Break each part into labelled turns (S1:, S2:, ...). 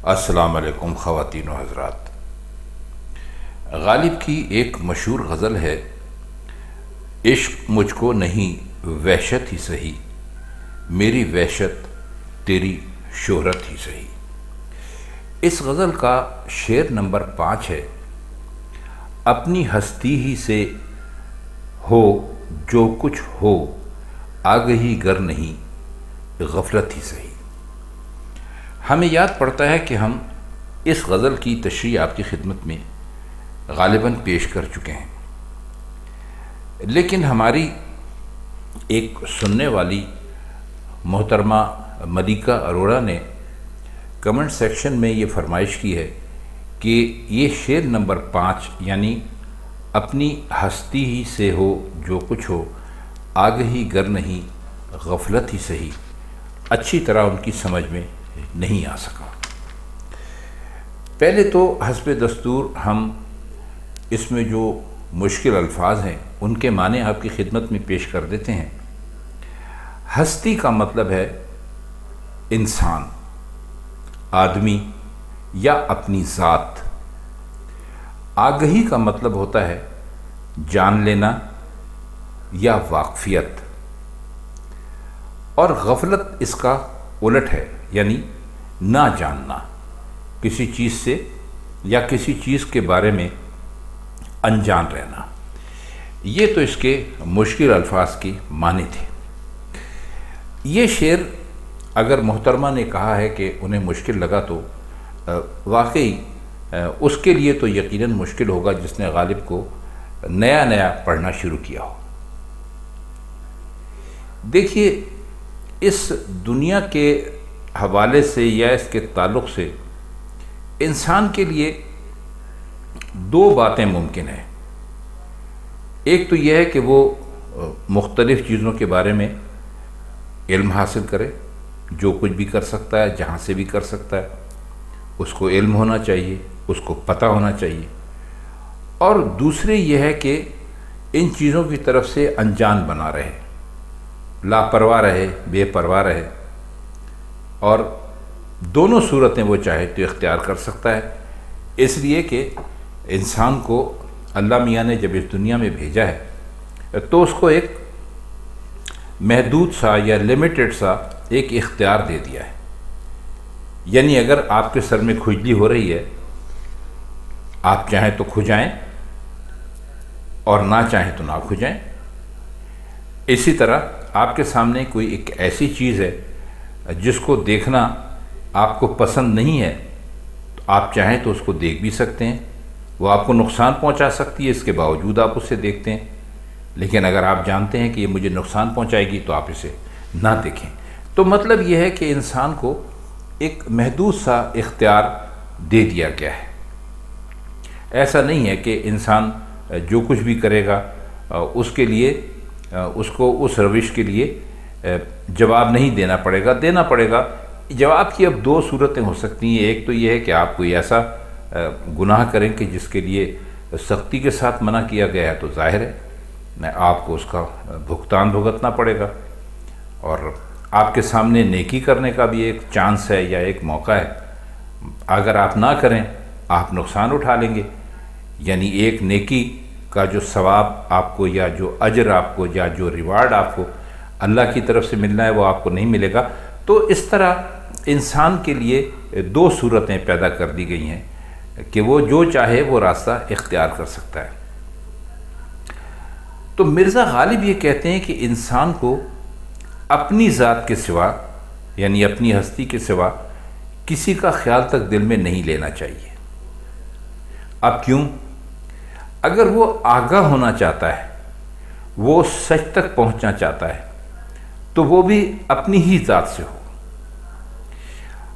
S1: السلام علیکم خواتین و حضرات۔ غالب کی ایک مشہور غزل ہے، عشق مجھ کو نہیں وحشت ہی سہی، میری وحشت تیری شہرت ہی سہی۔ اس غزل کا شعر نمبر 5 ہے، اپنی ہستی ہی سے ہو جو کچھ ہو، آگہی گر نہیں غفلت ہی سہی۔ ہمیں یاد پڑتا ہے کہ ہم اس غزل کی تشریح آپ کی خدمت میں غالباً پیش کر چکے ہیں، لیکن ہماری ایک سننے والی محترمہ ملیکہ اروڑا نے کمنٹ سیکشن میں یہ فرمائش کی ہے کہ یہ شعر نمبر 5 یعنی اپنی ہستی ہی سے ہو جو کچھ ہو، آگہی گر نہیں غفلت ہی سہی، اچھی طرح ان کی سمجھ میں نہیں آ سکا۔ پہلے تو حسب دستور ہم اس میں جو مشکل الفاظ ہیں ان کے معنی آپ کی خدمت میں پیش کر دیتے ہیں۔ ہستی کا مطلب ہے انسان، آدمی یا اپنی ذات۔ آگہی کا مطلب ہوتا ہے جان لینا یا واقفیت، اور غفلت اس کا الٹ ہے، یعنی نہ جاننا، کسی چیز سے یا کسی چیز کے بارے میں انجان رہنا۔ یہ تو اس کے مشکل الفاظ کی معنی تھے۔ یہ شعر اگر محترمہ نے کہا ہے کہ انہیں مشکل لگا تو واقعی اس کے لیے تو یقیناً مشکل ہوگا جس نے غالب کو نیا پڑھنا شروع کیا ہو۔ دیکھیے، اس دنیا کے حوالے سے یا اس کے تعلق سے انسان کے لیے دو باتیں ممکن ہیں۔ ایک تو یہ ہے کہ وہ مختلف چیزوں کے بارے میں علم حاصل کرے، جو کچھ بھی کر سکتا ہے، جہاں سے بھی کر سکتا ہے، اس کو علم ہونا چاہیے، اس کو پتہ ہونا چاہیے۔ اور دوسری یہ ہے کہ ان چیزوں کی طرف سے انجان بنا رہے، لاپرواہ رہے، بے پرواہ رہے، اور دونوں صورتیں وہ چاہے تو اختیار کر سکتا ہے۔ اس لیے کہ انسان کو اللہ میاں نے جب اس دنیا میں بھیجا ہے تو اس کو ایک محدود سا یا لیمیٹڈ سا ایک اختیار دے دیا ہے، یعنی اگر آپ کے سر میں کھجلی ہو رہی ہے، آپ چاہیں تو کھجائیں اور نہ چاہیں تو نہ کھجائیں۔ اسی طرح آپ کے سامنے کوئی ایک ایسی چیز ہے جس کو دیکھنا آپ کو پسند نہیں ہے، تو آپ چاہیں تو اس کو دیکھ بھی سکتے ہیں، وہ آپ کو نقصان پہنچا سکتی ہے، اس کے باوجود آپ اسے دیکھتے ہیں۔ لیکن اگر آپ جانتے ہیں کہ یہ مجھے نقصان پہنچائے گی تو آپ اسے نہ دیکھیں۔ تو مطلب یہ ہے کہ انسان کو ایک محدود سا اختیار دے دیا گیا ہے۔ ایسا نہیں ہے کہ انسان جو کچھ بھی کرے گا اس کے لیے اس کو اس روش کے لیے جواب نہیں دینا پڑے گا۔ جواب کی اب دو صورتیں ہو سکتی ہیں۔ ایک تو یہ ہے کہ آپ کوئی ایسا گناہ کریں کہ جس کے لیے سختی کے ساتھ منع کیا گیا ہے، تو ظاہر ہے آپ کو اس کا بھگتان بھگتنا پڑے گا، اور آپ کے سامنے نیکی کرنے کا بھی ایک چانس ہے یا ایک موقع ہے۔ اگر آپ نہ کریں آپ نقصان اٹھا لیں گے، یعنی ایک نیکی کا جو ثواب آپ کو یا جو اجر آپ کو یا جو ریوارڈ آپ کو اللہ کی طرف سے ملنا ہے وہ آپ کو نہیں ملے گا۔ تو اس طرح انسان کے لیے دو صورتیں پیدا کر دی گئی ہیں کہ وہ جو چاہے وہ راستہ اختیار کر سکتا ہے۔ تو مرزا غالب یہ کہتے ہیں کہ انسان کو اپنی ذات کے سوا یعنی اپنی ہستی کے سوا کسی کا خیال تک دل میں نہیں لینا چاہیے۔ اب کیوں؟ اگر وہ آگاہ ہونا چاہتا ہے، وہ سچ تک پہنچنا چاہتا ہے، تو وہ بھی اپنی ہی ذات سے ہو،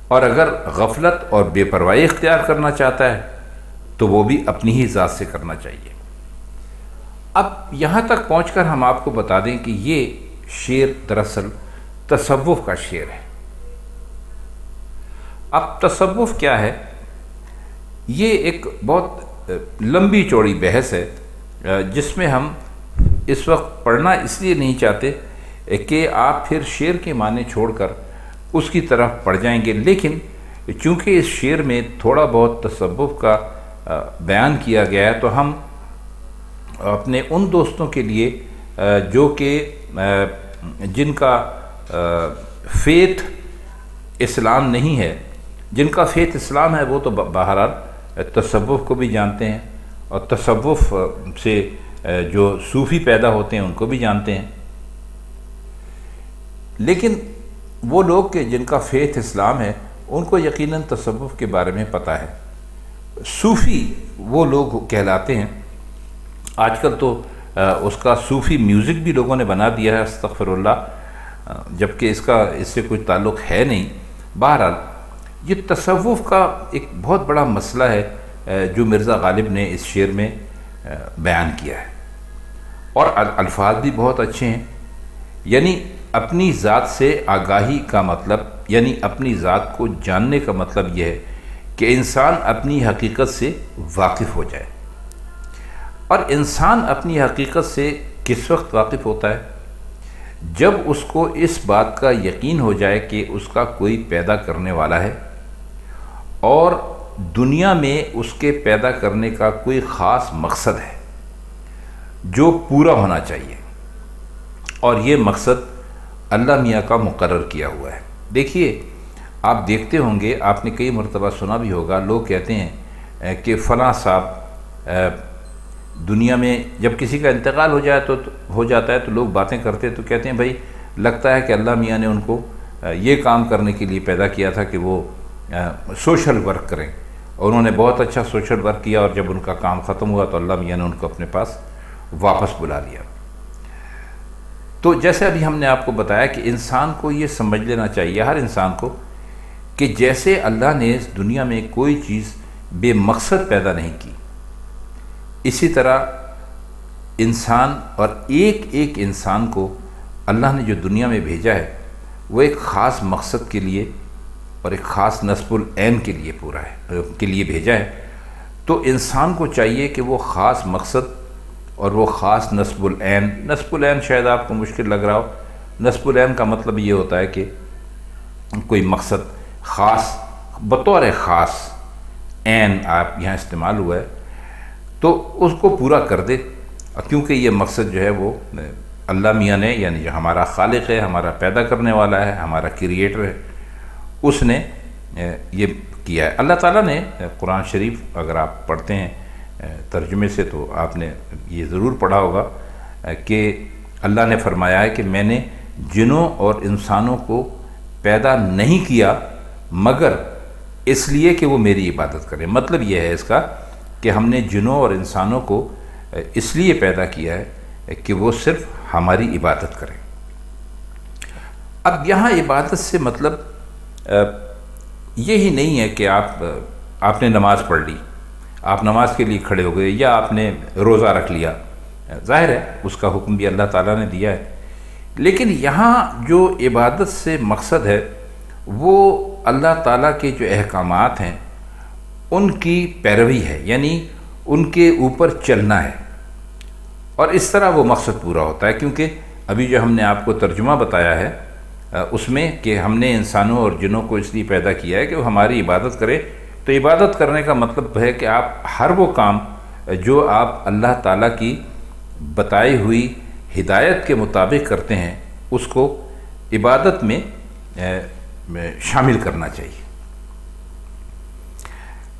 S1: اور اگر غفلت اور بے پرواہی اختیار کرنا چاہتا ہے تو وہ بھی اپنی ہی ذات سے کرنا چاہیے۔ اب یہاں تک پہنچ کر ہم آپ کو بتا دیں کہ یہ شعر دراصل تصوف کا شعر ہے۔ اب تصوف کیا ہے؟ یہ ایک بہت لمبی چوڑی بحث ہے جس میں ہم اس وقت پڑھنا اس لیے نہیں چاہتے کہ آپ پھر شعر کے معنی چھوڑ کر اس کی طرف پڑ جائیں گے، لیکن چونکہ اس شعر میں تھوڑا بہت تصوف کا بیان کیا گیا ہے، تو ہم اپنے ان دوستوں کے لیے جو کہ جن کا فیتھ اسلام نہیں ہے، جن کا فیتھ اسلام ہے، وہ تو بہرحال تصوف کو بھی جانتے ہیں، اور تصوف سے جو صوفی پیدا ہوتے ہیں ان کو بھی جانتے ہیں، لیکن وہ لوگ کہ جن کا فیتھ اسلام ہے ان کو یقیناً تصوف کے بارے میں پتہ ہے۔ صوفی وہ لوگ کہلاتے ہیں، آج کل تو اس کا صوفی میوزک بھی لوگوں نے بنا دیا ہے، استغفر اللہ، جبکہ اس سے کوئی تعلق ہے نہیں۔ بہرحال یہ تصوف کا ایک بہت بڑا مسئلہ ہے جو مرزا غالب نے اس شعر میں بیان کیا ہے، اور الفاظ بھی بہت اچھے ہیں۔ یعنی اپنی ذات سے آگاہی کا مطلب، یعنی اپنی ذات کو جاننے کا مطلب یہ ہے کہ انسان اپنی حقیقت سے واقف ہو جائے۔ اور انسان اپنی حقیقت سے کس وقت واقف ہوتا ہے؟ جب اس کو اس بات کا یقین ہو جائے کہ اس کا کوئی پیدا کرنے والا ہے، اور دنیا میں اس کے پیدا کرنے کا کوئی خاص مقصد ہے جو پورا ہونا چاہیے، اور یہ مقصد اللہ میاں کا مقرر کیا ہوا ہے۔ دیکھیے، آپ دیکھتے ہوں گے، آپ نے کئی مرتبہ سنا بھی ہوگا، لوگ کہتے ہیں کہ فلاں صاحب دنیا میں جب کسی کا انتقال ہو جاتا ہے تو لوگ باتیں کرتے ہیں، تو کہتے ہیں بھائی لگتا ہے کہ اللہ میاں نے ان کو یہ کام کرنے کے لیے پیدا کیا تھا کہ وہ سوشل ورک کریں، اور انہوں نے بہت اچھا سوشل ورک کیا، اور جب ان کا کام ختم ہوا تو اللہ میاں نے ان کو اپنے پاس واپس بلا لیا۔ تو جیسے ابھی ہم نے آپ کو بتایا کہ انسان کو یہ سمجھ لینا چاہیے، ہر انسان کو، کہ جیسے اللہ نے اس دنیا میں کوئی چیز بے مقصد پیدا نہیں کی، اسی طرح انسان اور ایک ایک انسان کو اللہ نے جو دنیا میں بھیجا ہے وہ ایک خاص مقصد کے لیے اور ایک خاص نصب العین کے لیے بھیجا ہے۔ تو انسان کو چاہیے کہ وہ خاص مقصد اور وہ خاص نصب العین شاید آپ کو مشکل لگ رہا ہو۔ نصب العین کا مطلب یہ ہوتا ہے کہ کوئی مقصد خاص، بطور خاص عین آپ یہاں استعمال ہوا ہے، تو اس کو پورا کر دے، کیونکہ یہ مقصد جو ہے وہ اللہ میاں نے، یعنی جو ہمارا خالق ہے، ہمارا پیدا کرنے والا ہے، ہمارا کریٹر ہے، اس نے یہ کیا ہے۔ اللہ تعالیٰ نے قرآن شریف اگر آپ پڑھتے ہیں ترجمے سے تو آپ نے یہ ضرور پڑھا ہوگا کہ اللہ نے فرمایا ہے کہ میں نے جنوں اور انسانوں کو پیدا نہیں کیا مگر اس لیے کہ وہ میری عبادت کریں۔ مطلب یہ ہے اس کا کہ ہم نے جنوں اور انسانوں کو اس لیے پیدا کیا ہے کہ وہ صرف ہماری عبادت کریں۔ اب یہاں عبادت سے مطلب یہی نہیں ہے کہ آپ نے نماز پڑھ لی، آپ نماز کے لیے کھڑے ہو گئے، یا آپ نے روزہ رکھ لیا، ظاہر ہے اس کا حکم بھی اللہ تعالیٰ نے دیا ہے، لیکن یہاں جو عبادت سے مقصد ہے وہ اللہ تعالیٰ کے جو احکامات ہیں ان کی پیروی ہے، یعنی ان کے اوپر چلنا ہے، اور اس طرح وہ مقصد پورا ہوتا ہے۔ کیونکہ ابھی جو ہم نے آپ کو ترجمہ بتایا ہے اس میں کہ ہم نے انسانوں اور جنوں کو اس لیے پیدا کیا ہے کہ وہ ہماری عبادت کرے، تو عبادت کرنے کا مطلب ہے کہ آپ ہر وہ کام جو آپ اللہ تعالیٰ کی بتائی ہوئی ہدایت کے مطابق کرتے ہیں اس کو عبادت میں شامل کرنا چاہیے۔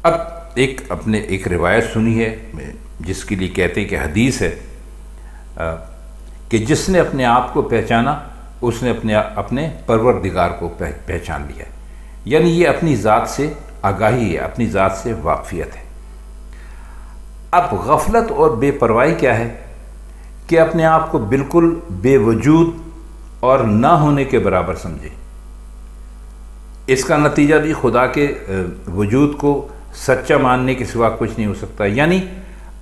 S1: اب ایک روایت سنی ہے جس کے لیے کہتے ہیں کہ حدیث ہے کہ جس نے اپنے آپ کو پہچانا اس نے اپنے پروردگار کو پہچان لیا، یعنی یہ اپنی ذات سے آگاہی ہے، اپنی ذات سے واقفیت ہے۔ اب غفلت اور بے پرواہی کیا ہے کہ اپنے آپ کو بالکل بے وجود اور نہ ہونے کے برابر سمجھے۔ اس کا نتیجہ بھی خدا کے وجود کو سچا ماننے کے سوا کچھ نہیں ہو سکتا، یعنی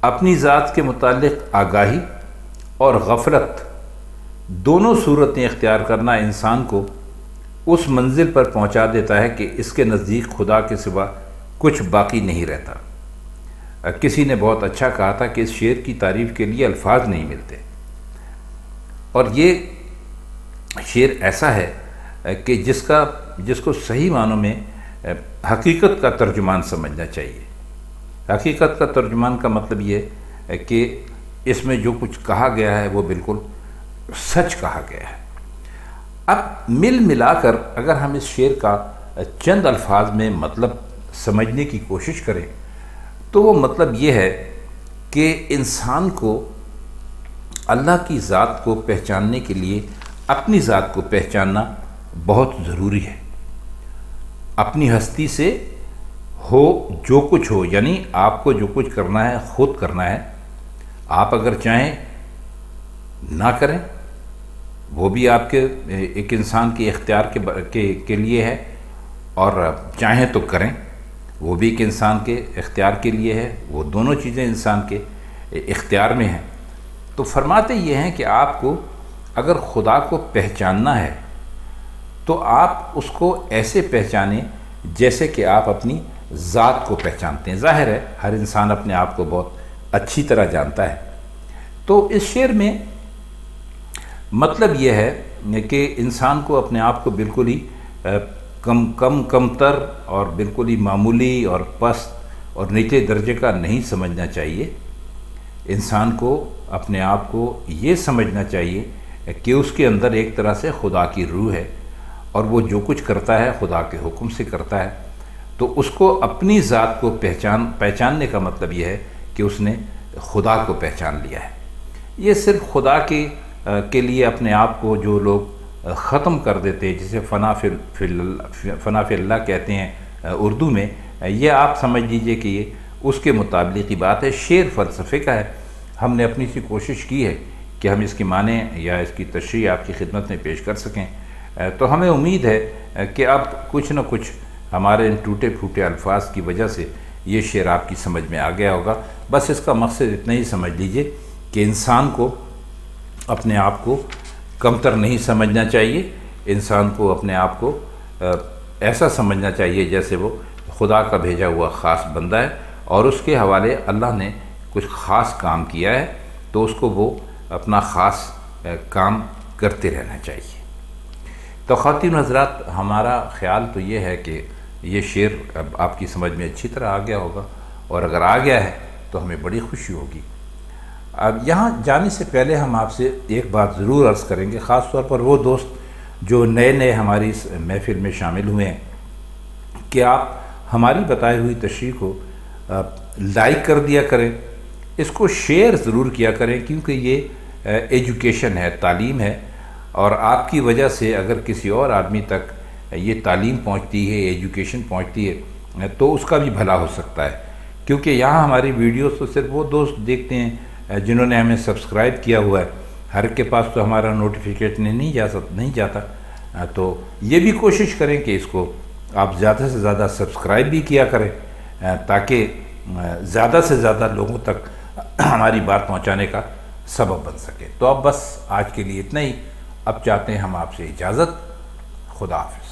S1: اپنی ذات کے متعلق آگاہی اور غفلت دونوں صورتیں اختیار کرنا انسان کو اس منزل پر پہنچا دیتا ہے کہ اس کے نزدیک خدا کے سوا کچھ باقی نہیں رہتا۔ کسی نے بہت اچھا کہا تھا کہ اس شعر کی تعریف کے لیے الفاظ نہیں ملتے، اور یہ شعر ایسا ہے کہ جس کو صحیح معنوں میں حقیقت کا ترجمان سمجھنا چاہیے۔ حقیقت کا ترجمان کا مطلب یہ ہے کہ اس میں جو کچھ کہا گیا ہے وہ بالکل سچ کہا گیا ہے۔ اب مل ملا کر اگر ہم اس شعر کا چند الفاظ میں مطلب سمجھنے کی کوشش کریں تو وہ مطلب یہ ہے کہ انسان کو اللہ کی ذات کو پہچاننے کے لیے اپنی ذات کو پہچاننا بہت ضروری ہے۔ اپنی ہستی سے ہو جو کچھ ہو، یعنی آپ کو جو کچھ کرنا ہے خود کرنا ہے۔ آپ اگر چاہیں نہ کریں وہ بھی آپ کے ایک انسان کے اختیار کے لیے ہے، اور چاہیں تو کریں وہ بھی ایک انسان کے اختیار کے لیے ہے۔ وہ دونوں چیزیں انسان کے اختیار میں ہیں۔ تو فرماتے یہ ہیں کہ آپ کو اگر خدا کو پہچاننا ہے تو آپ اس کو ایسے پہچانیں جیسے کہ آپ اپنی ذات کو پہچانتے ہیں۔ ظاہر ہے ہر انسان اپنے آپ کو بہت اچھی طرح جانتا ہے۔ تو اس شعر میں مطلب یہ ہے کہ انسان کو اپنے آپ کو بالکل ہی کمتر اور بالکل ہی معمولی اور پست اور نیچے درجے کا نہیں سمجھنا چاہیے۔ انسان کو اپنے آپ کو یہ سمجھنا چاہیے کہ اس کے اندر ایک طرح سے خدا کی روح ہے، اور وہ جو کچھ کرتا ہے خدا کے حکم سے کرتا ہے۔ تو اس کو اپنی ذات کو پہچاننے کا مطلب یہ ہے کہ اس نے خدا کو پہچان لیا ہے۔ یہ صرف خدا کے لیے اپنے آپ کو جو لوگ ختم کر دیتے ہیں، جسے فنا فی اللہ کہتے ہیں اردو میں، یہ آپ سمجھ لیجئے کہ یہ اس کے مطابق کی بات ہے۔ شعر فلسفے کا ہے۔ ہم نے اپنی سی کوشش کی ہے کہ ہم اس کی معنی یا اس کی تشریح آپ کی خدمت میں پیش کر سکیں۔ تو ہمیں امید ہے کہ اب کچھ نہ کچھ ہمارے ان ٹوٹے پھوٹے الفاظ کی وجہ سے یہ شعر آپ کی سمجھ میں آ گیا ہوگا۔ بس اس کا مقصد اتنا ہی سمجھ لیجئے کہ انسان کو اپنے آپ کو کمتر نہیں سمجھنا چاہیے۔ انسان کو اپنے آپ کو ایسا سمجھنا چاہیے جیسے وہ خدا کا بھیجا ہوا خاص بندہ ہے، اور اس کے حوالے اللہ نے کچھ خاص کام کیا ہے تو اس کو وہ اپنا خاص کام کرتے رہنا چاہیے۔ تو خواتین و حضرات، ہمارا خیال تو یہ ہے کہ یہ شعر اب آپ کی سمجھ میں اچھی طرح آ گیا ہوگا، اور اگر آ گیا ہے تو ہمیں بڑی خوشی ہوگی۔ اب یہاں جانے سے پہلے ہم آپ سے ایک بات ضرور عرض کریں گے، خاص طور پر وہ دوست جو نئے ہماری اس محفل میں شامل ہوئے ہیں، کہ آپ ہماری بتائی ہوئی تشریح کو لائک کر دیا کریں، اس کو شیئر ضرور کیا کریں، کیونکہ یہ ایجوکیشن ہے، تعلیم ہے، اور آپ کی وجہ سے اگر کسی اور آدمی تک یہ تعلیم پہنچتی ہے، ایجوکیشن پہنچتی ہے، تو اس کا بھی بھلا ہو سکتا ہے۔ کیونکہ یہاں ہماری ویڈیوز تو صرف وہ دوست دیکھتے ہیں جنہوں نے ہمیں سبسکرائب کیا ہوا ہے، ہر کے پاس تو ہمارا نوٹیفیکیشن نہیں جاتا۔ تو یہ بھی کوشش کریں کہ اس کو آپ زیادہ سے زیادہ سبسکرائب بھی کیا کریں، تاکہ زیادہ سے زیادہ لوگوں تک ہماری بات پہنچانے کا سبب بن سکے۔ تو اب بس آج کے لیے اتنا ہی۔ اب چاہتے ہیں ہم آپ سے اجازت۔ خدا حافظ۔